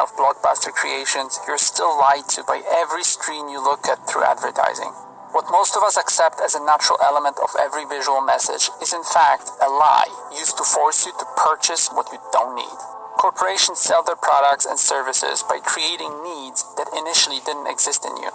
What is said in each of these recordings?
of blockbuster creations, you're still lied to by every screen you look at through advertising. What most of us accept as a natural element of every visual message is in fact a lie used to force you to purchase what you don't need. Corporations sell their products and services by creating needs that initially didn't exist in you.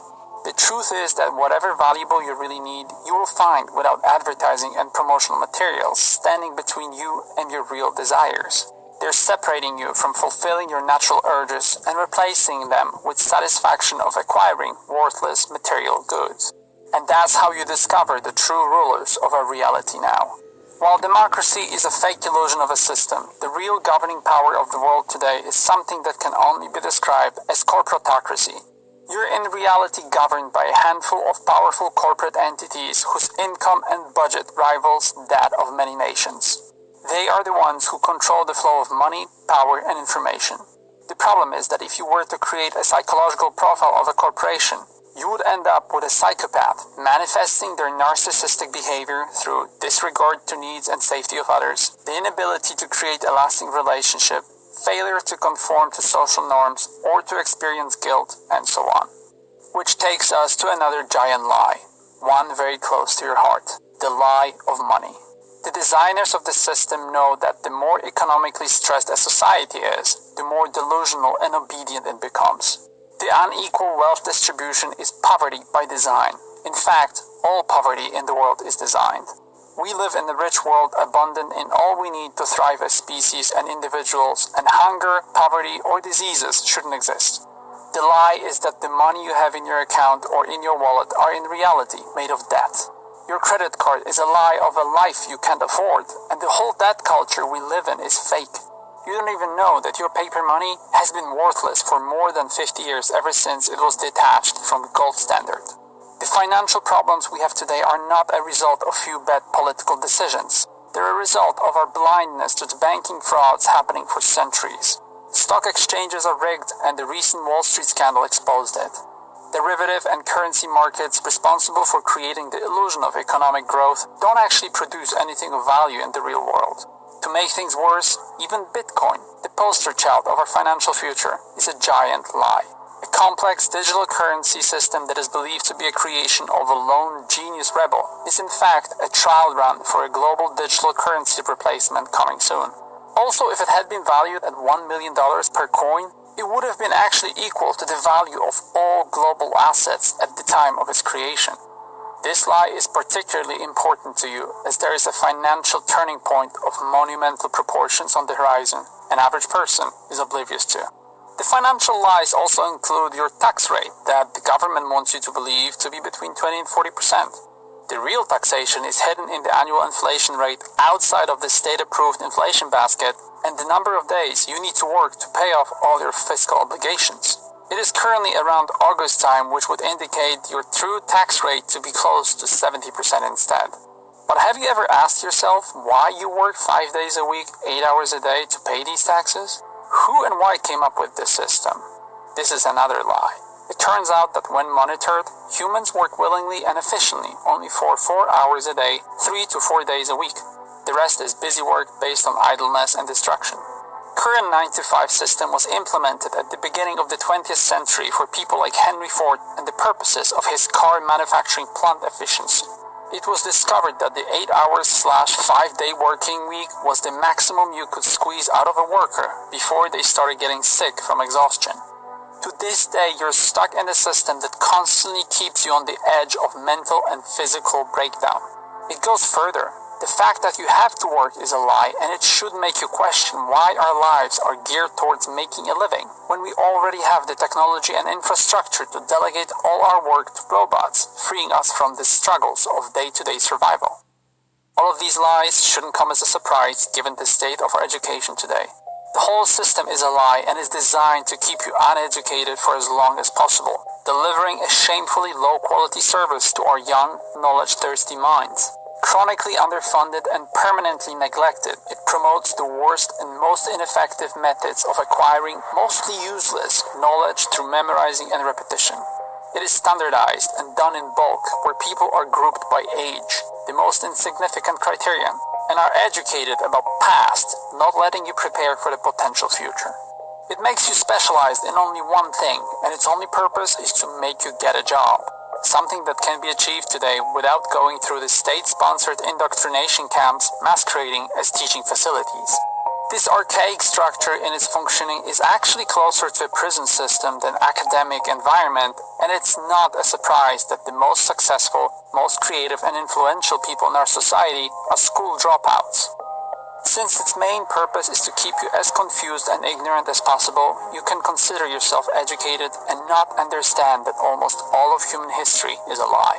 The truth is that whatever valuable you really need, you will find without advertising and promotional materials standing between you and your real desires. They're separating you from fulfilling your natural urges and replacing them with satisfaction of acquiring worthless material goods. And that's how you discover the true rulers of our reality now. While democracy is a fake illusion of a system, the real governing power of the world today is something that can only be described as corporatocracy. You're in reality governed by a handful of powerful corporate entities whose income and budget rivals that of many nations. They are the ones who control the flow of money, power, and information. The problem is that if you were to create a psychological profile of a corporation, you would end up with a psychopath manifesting their narcissistic behavior through disregard to needs and safety of others, the inability to create a lasting relationship, failure to conform to social norms or to experience guilt, and so on. Which takes us to another giant lie, one very close to your heart, the lie of money. The designers of the system know that the more economically stressed a society is, the more delusional and obedient it becomes. The unequal wealth distribution is poverty by design. In fact, all poverty in the world is designed. We live in a rich world abundant in all we need to thrive as species and individuals, and hunger, poverty, or diseases shouldn't exist. The lie is that the money you have in your account or in your wallet are in reality made of debt. Your credit card is a lie of a life you can't afford, and the whole debt culture we live in is fake. You don't even know that your paper money has been worthless for more than 50 years ever since it was detached from the gold standard. The financial problems we have today are not a result of few bad political decisions. They're a result of our blindness to the banking frauds happening for centuries. Stock exchanges are rigged, and the recent Wall Street scandal exposed it. Derivative and currency markets responsible for creating the illusion of economic growth don't actually produce anything of value in the real world. To make things worse, even Bitcoin, the poster child of our financial future, is a giant lie. A complex digital currency system that is believed to be a creation of a lone genius rebel is in fact a trial run for a global digital currency replacement coming soon. Also, if it had been valued at $1 million per coin, it would have been actually equal to the value of all global assets at the time of its creation. This lie is particularly important to you as there is a financial turning point of monumental proportions on the horizon an average person is oblivious to. The financial lies also include your tax rate that the government wants you to believe to be between 20 and 40%. The real taxation is hidden in the annual inflation rate outside of the state-approved inflation basket and the number of days you need to work to pay off all your fiscal obligations. It is currently around August time, which would indicate your true tax rate to be close to 70% instead. But have you ever asked yourself why you work 5 days a week, 8 hours a day to pay these taxes? Who and why came up with this system? This is another lie. It turns out that when monitored, humans work willingly and efficiently only for 4 hours a day, 3 to 4 days a week. The rest is busy work based on idleness and distraction. Current 9-to-5 system was implemented at the beginning of the 20th century for people like Henry Ford and the purposes of his car manufacturing plant efficiency. It was discovered that the 8-hour/5-day working week was the maximum you could squeeze out of a worker before they started getting sick from exhaustion. To this day, you're stuck in a system that constantly keeps you on the edge of mental and physical breakdown. It goes further. The fact that you have to work is a lie, and it should make you question why our lives are geared towards making a living when we already have the technology and infrastructure to delegate all our work to robots, freeing us from the struggles of day-to-day survival. All of these lies shouldn't come as a surprise given the state of our education today. The whole system is a lie and is designed to keep you uneducated for as long as possible, delivering a shamefully low-quality service to our young, knowledge-thirsty minds. Chronically underfunded and permanently neglected, it promotes the worst and most ineffective methods of acquiring mostly useless knowledge through memorizing and repetition. It is standardized and done in bulk, where people are grouped by age, the most insignificant criterion, and are educated about past, not letting you prepare for the potential future. It makes you specialized in only one thing, and its only purpose is to make you get a job. Something that can be achieved today without going through the state-sponsored indoctrination camps masquerading as teaching facilities. This archaic structure in its functioning is actually closer to a prison system than academic environment, and it's not a surprise that the most successful, most creative and influential people in our society are school dropouts. Since its main purpose is to keep you as confused and ignorant as possible, you can consider yourself educated and not understand that almost all of human history is a lie.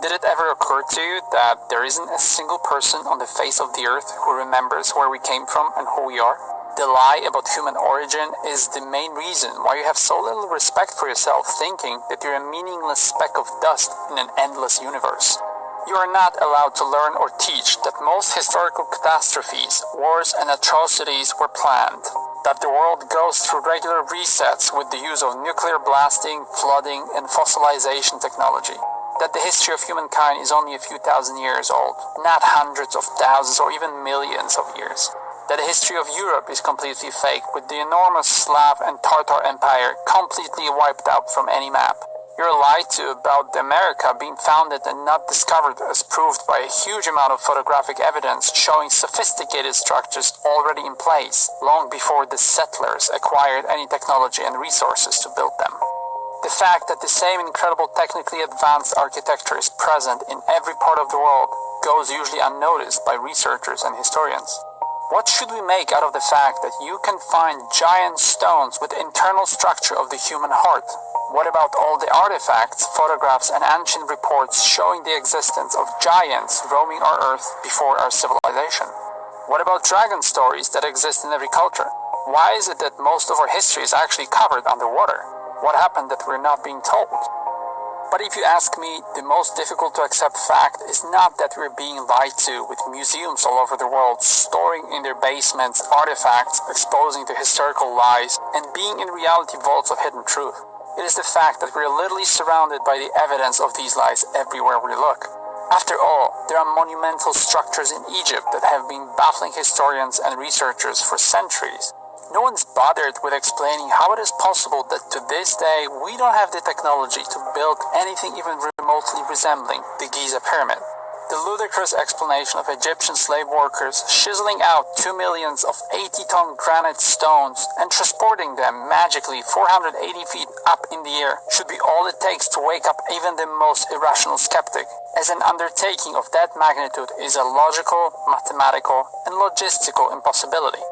Did it ever occur to you that there isn't a single person on the face of the earth who remembers where we came from and who we are? The lie about human origin is the main reason why you have so little respect for yourself, thinking that you're a meaningless speck of dust in an endless universe. You are not allowed to learn or teach that most historical catastrophes, wars and atrocities were planned, that the world goes through regular resets with the use of nuclear blasting, flooding and fossilization technology, that the history of humankind is only a few thousand years old, not hundreds of thousands or even millions of years, that the history of Europe is completely fake, with the enormous Slav and Tartar Empire completely wiped out from any map. You're lied to about America being founded and not discovered, as proved by a huge amount of photographic evidence showing sophisticated structures already in place, long before the settlers acquired any technology and resources to build them. The fact that the same incredible technically advanced architecture is present in every part of the world goes usually unnoticed by researchers and historians. What should we make out of the fact that you can find giant stones with the internal structure of the human heart? What about all the artifacts, photographs and ancient reports showing the existence of giants roaming our earth before our civilization? What about dragon stories that exist in every culture? Why is it that most of our history is actually covered underwater? What happened that we're not being told? But if you ask me, the most difficult to accept fact is not that we're being lied to, with museums all over the world storing in their basements artifacts exposing to historical lies and being in reality vaults of hidden truth. It is the fact that we're literally surrounded by the evidence of these lies everywhere we look. After all, there are monumental structures in Egypt that have been baffling historians and researchers for centuries. No one's bothered with explaining how it is possible that to this day we don't have the technology to build anything even remotely resembling the Giza Pyramid. The ludicrous explanation of Egyptian slave workers chiseling out 2 millions of 80-ton granite stones and transporting them magically 480 feet up in the air should be all it takes to wake up even the most irrational skeptic, as an undertaking of that magnitude is a logical, mathematical, and logistical impossibility.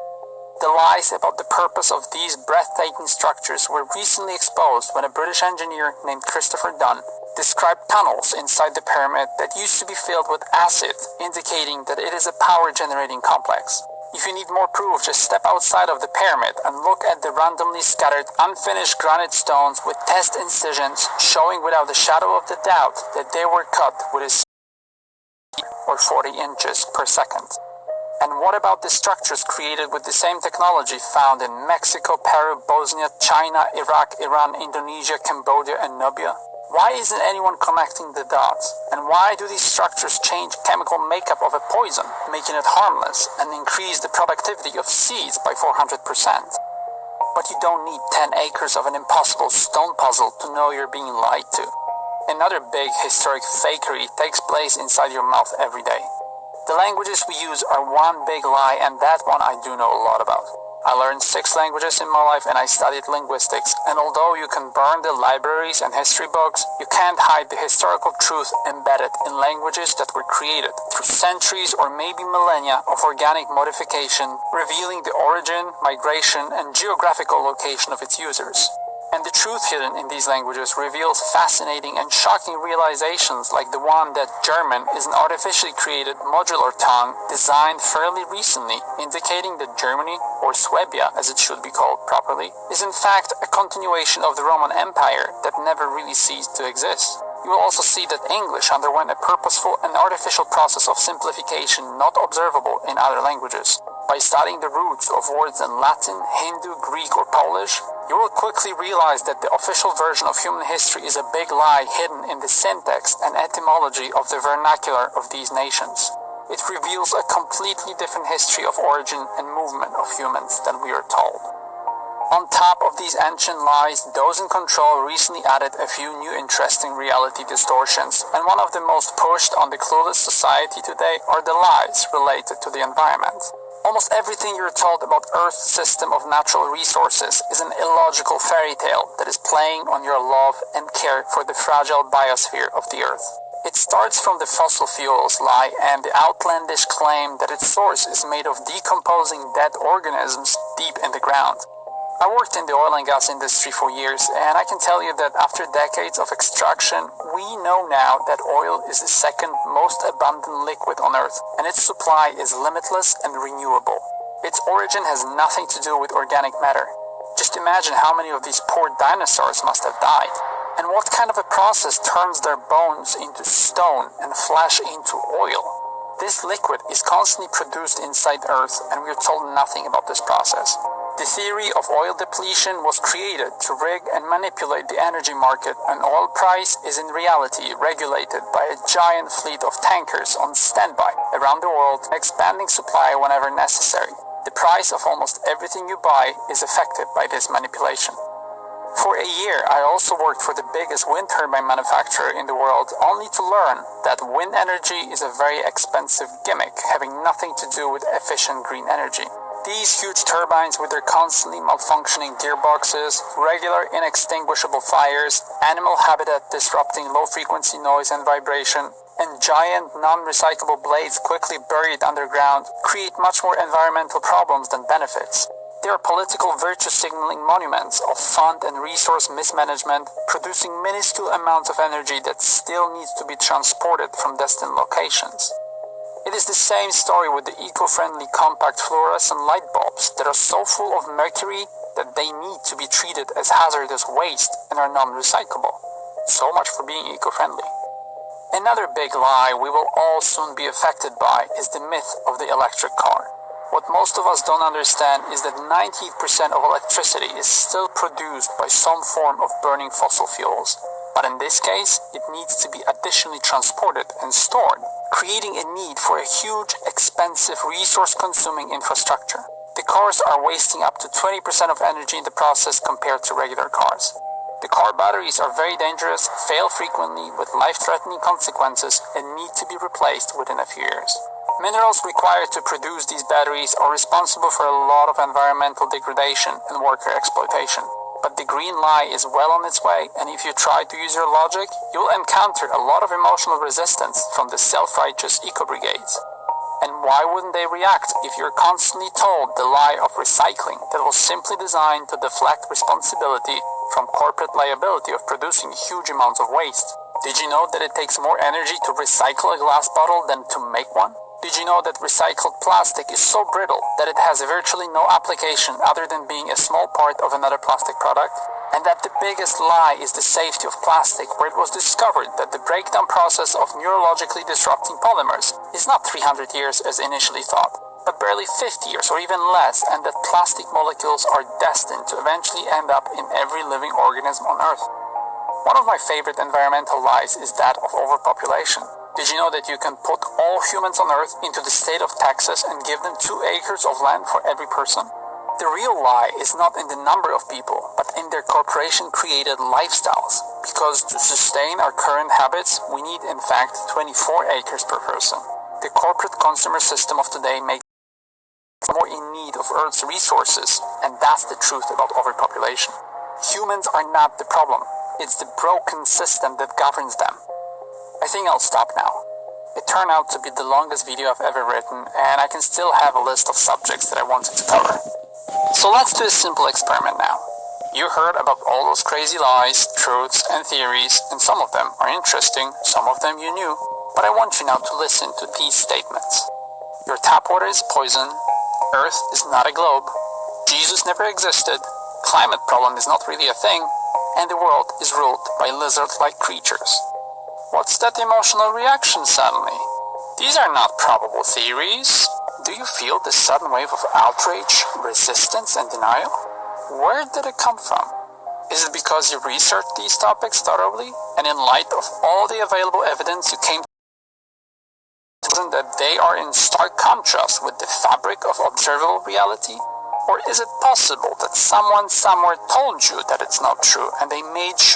The lies about the purpose of these breathtaking structures were recently exposed when a British engineer named Christopher Dunn described tunnels inside the pyramid that used to be filled with acid, indicating that it is a power-generating complex. If you need more proof, just step outside of the pyramid and look at the randomly scattered unfinished granite stones with test incisions showing without a shadow of the doubt that they were cut with a speed or 40 inches per second. And what about the structures created with the same technology found in Mexico, Peru, Bosnia, China, Iraq, Iran, Indonesia, Cambodia, and Nubia? Why isn't anyone connecting the dots? And why do these structures change chemical makeup of a poison, making it harmless, and increase the productivity of seeds by 400%? But you don't need 10 acres of an impossible stone puzzle to know you're being lied to. Another big historic fakery takes place inside your mouth every day. The languages we use are one big lie, and that one I do know a lot about. I learned 6 languages in my life and I studied linguistics, and although you can burn the libraries and history books, you can't hide the historical truth embedded in languages that were created through centuries or maybe millennia of organic modification, revealing the origin, migration, and geographical location of its users. And the truth hidden in these languages reveals fascinating and shocking realizations, like the one that German is an artificially created modular tongue designed fairly recently, indicating that Germany, or Swabia as it should be called properly, is in fact a continuation of the Roman Empire that never really ceased to exist. You will also see that English underwent a purposeful and artificial process of simplification not observable in other languages. By studying the roots of words in Latin, Hindu, Greek, or Polish, you will quickly realize that the official version of human history is a big lie hidden in the syntax and etymology of the vernacular of these nations. It reveals a completely different history of origin and movement of humans than we are told. On top of these ancient lies, those in control recently added a few new interesting reality distortions, and one of the most pushed on the clueless society today are the lies related to the environment. Almost everything you're told about Earth's system of natural resources is an illogical fairy tale that is playing on your love and care for the fragile biosphere of the Earth. It starts from the fossil fuels lie and the outlandish claim that its source is made of decomposing dead organisms deep in the ground. I worked in the oil and gas industry for years, and I can tell you that after decades of extraction, we know now that oil is the second most abundant liquid on Earth, and its supply is limitless and renewable. Its origin has nothing to do with organic matter. Just imagine how many of these poor dinosaurs must have died, and what kind of a process turns their bones into stone and flesh into oil. This liquid is constantly produced inside Earth, and we are told nothing about this process. The theory of oil depletion was created to rig and manipulate the energy market, and oil price is in reality regulated by a giant fleet of tankers on standby around the world, expanding supply whenever necessary. The price of almost everything you buy is affected by this manipulation. For a year, I also worked for the biggest wind turbine manufacturer in the world, only to learn that wind energy is a very expensive gimmick, having nothing to do with efficient green energy. These huge turbines with their constantly malfunctioning gearboxes, regular inextinguishable fires, animal habitat disrupting low-frequency noise and vibration, and giant non-recyclable blades quickly buried underground create much more environmental problems than benefits. They are political virtue signaling monuments of fund and resource mismanagement, producing minuscule amounts of energy that still needs to be transported from destined locations. It is the same story with the eco-friendly compact fluorescent light bulbs that are so full of mercury that they need to be treated as hazardous waste and are non-recyclable. So much for being eco-friendly. Another big lie we will all soon be affected by is the myth of the electric car. What most of us don't understand is that 90% of electricity is still produced by some form of burning fossil fuels. But in this case, it needs to be additionally transported and stored, creating a need for a huge, expensive, resource-consuming infrastructure. The cars are wasting up to 20% of energy in the process compared to regular cars. The car batteries are very dangerous, fail frequently with life-threatening consequences, and need to be replaced within a few years. Minerals required to produce these batteries are responsible for a lot of environmental degradation and worker exploitation. But the green lie is well on its way, and if you try to use your logic, you'll encounter a lot of emotional resistance from the self-righteous eco-brigades. And why wouldn't they react if you're constantly told the lie of recycling that was simply designed to deflect responsibility from corporate liability of producing huge amounts of waste? Did you know that it takes more energy to recycle a glass bottle than to make one? Did you know that recycled plastic is so brittle that it has virtually no application other than being a small part of another plastic product? And that the biggest lie is the safety of plastic, where it was discovered that the breakdown process of neurologically disrupting polymers is not 300 years as initially thought, but barely 50 years or even less, and that plastic molecules are destined to eventually end up in every living organism on Earth. One of my favorite environmental lies is that of overpopulation. Did you know that you can put all humans on Earth into the state of Texas and give them 2 acres of land for every person? The real lie is not in the number of people, but in their corporation-created lifestyles. Because to sustain our current habits, we need in fact 24 acres per person. The corporate consumer system of today makes us more in need of Earth's resources, and that's the truth about overpopulation. Humans are not the problem. It's the broken system that governs them. I think I'll stop now. It turned out to be the longest video I've ever written, and I can still have a list of subjects that I wanted to cover. So let's do a simple experiment now. You heard about all those crazy lies, truths, and theories, and some of them are interesting, some of them you knew, but I want you now to listen to these statements. Your tap water is poison, Earth is not a globe, Jesus never existed, climate problem is not really a thing, and the world is ruled by lizard-like creatures. What's that emotional reaction suddenly? These are not probable theories. Do you feel the sudden wave of outrage, resistance, and denial? Where did it come from? Is it because you researched these topics thoroughly, and in light of all the available evidence you came to the conclusion that they are in stark contrast with the fabric of observable reality? Or is it possible that someone somewhere told you that it's not true and they made sure